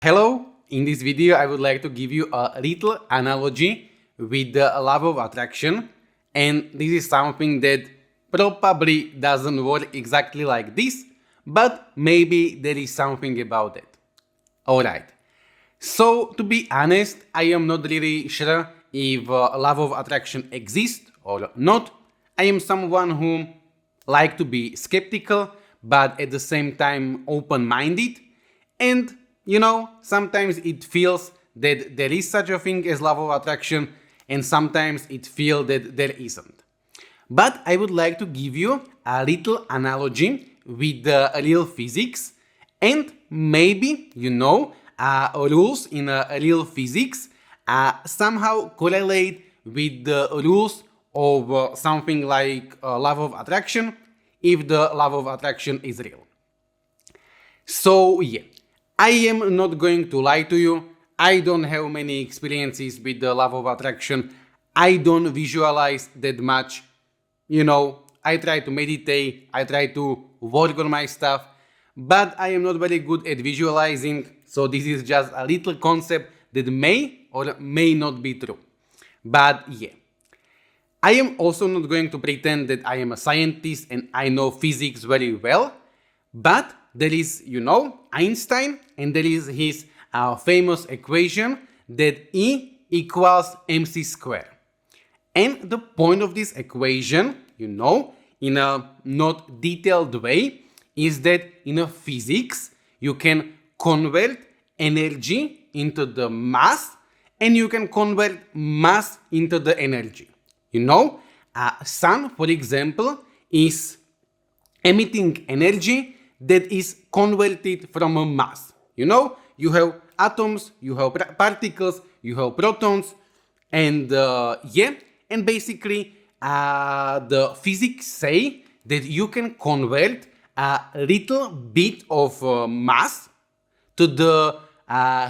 Hello, in this video I would like to give you a little analogy with the law of attraction, and this is something that probably doesn't work exactly like this, but maybe there is something about it. Alright, so to be honest, I am not really sure if law of attraction exists or not. I am someone who like to be skeptical, but at the same time open-minded, and sometimes it feels that there is such a thing as law of attraction, and sometimes it feels that there isn't. But I would like to give you a little analogy with the real physics, and maybe, rules in real physics somehow correlate with the rules of something like law of attraction, if the law of attraction is real. So yeah, I am not going to lie to you. I don't have many experiences with the law of attraction. I don't visualize that much. I try to meditate, I try to work on my stuff, but I am not very good at visualizing, so this is just a little concept that may or may not be true. But yeah, I am also not going to pretend that I am a scientist and I know physics very well, but there is, Einstein, and there is his famous equation that E equals mc². And the point of this equation, in a not detailed way, is that in a physics, you can convert energy into the mass, and you can convert mass into the energy. Sun, for example, is emitting energy that is converted from a mass. You have atoms, you have particles, you have protons, and and basically the physics say that you can convert a little bit of mass to the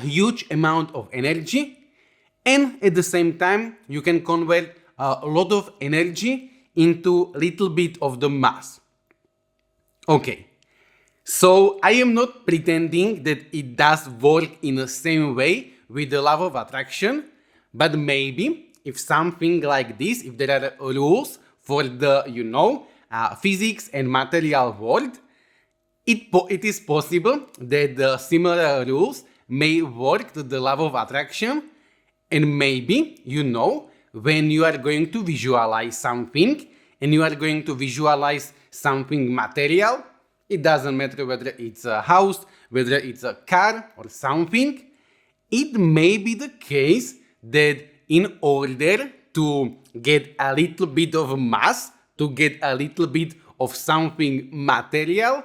huge amount of energy, and at the same time you can convert a lot of energy into little bit of the mass. Okay, so I am not pretending that it does work in the same way with the law of attraction, but maybe if something like this, if there are rules for the, physics and material world, it is possible that the similar rules may work to the law of attraction, and maybe, when you are going to visualize something, and you are going to visualize something material, it doesn't matter whether it's a house, whether it's a car or something, it may be the case that in order to get a little bit of mass, to get a little bit of something material,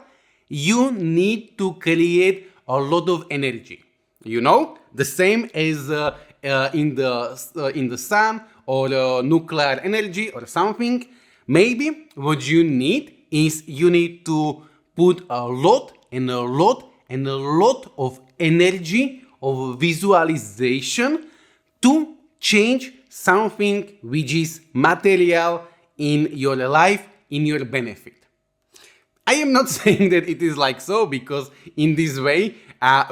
you need to create a lot of energy. The same as in the sun or nuclear energy or something. Maybe what you need is you need to put a lot and a lot and a lot of energy of visualization to change something which is material in your life, in your benefit. I am not saying that it is like so, because in this way,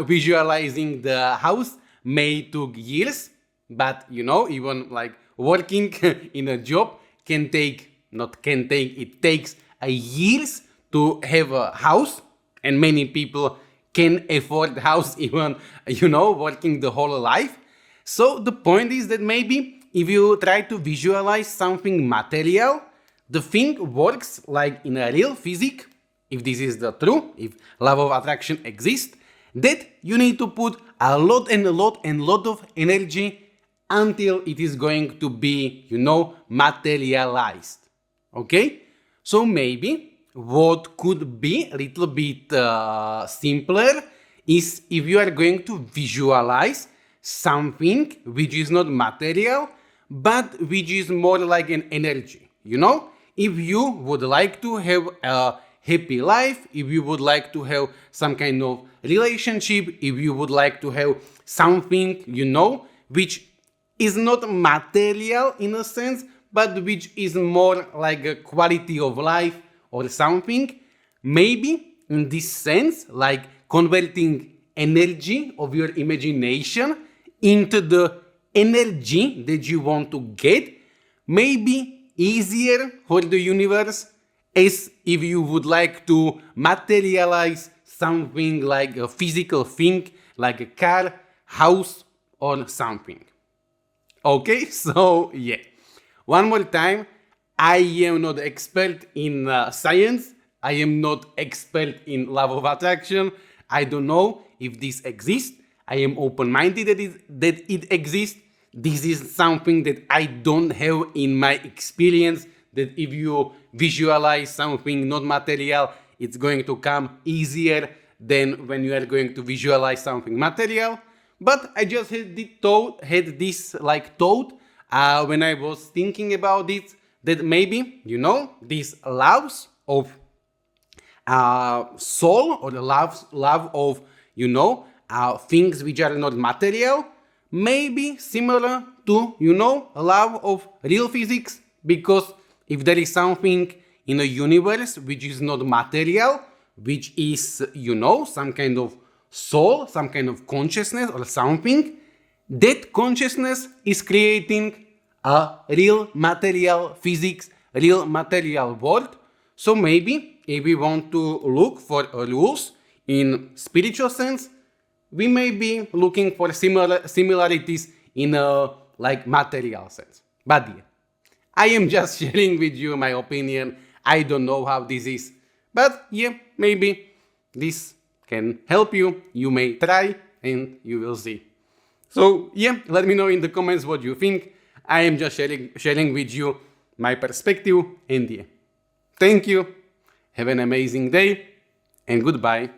visualizing the house may take years, but even like working in a job it takes years to have a house, and many people can afford house even, working the whole life. So the point is that maybe if you try to visualize something material, the thing works like in a real physics, if this is the truth, if law of attraction exists, that you need to put a lot and a lot and lot of energy until it is going to be, materialized. Okay? So maybe what could be a little bit simpler is if you are going to visualize something which is not material, but which is more like an energy. If you would like to have a happy life, if you would like to have some kind of relationship, if you would like to have something, which is not material in a sense, but which is more like a quality of life or something, maybe in this sense, like converting energy of your imagination into the energy that you want to get, maybe easier for the universe as if you would like to materialize something like a physical thing, like a car, house, or something. Okay, so yeah. One more time, I am not expert in science. I am not expert in law of attraction. I don't know if this exists. I am open-minded that it exists. This is something that I don't have in my experience, that if you visualize something not material, it's going to come easier than when you are going to visualize something material. But I just had this thought when I was thinking about it, that maybe, these loves of soul, or the love of, things which are not material, may be similar to, a love of real physics. Because if there is something in the universe which is not material, which is, some kind of soul, some kind of consciousness or something, that consciousness is creating a real material physics, real material world. So maybe if we want to look for rules in spiritual sense, we may be looking for similarities in a material sense. But yeah, I am just sharing with you my opinion. I don't know how this is, but yeah, maybe this can help you. You may try and you will see. So yeah, let me know in the comments what you think. I am just sharing with you my perspective, and yeah. Thank you. Have an amazing day and goodbye.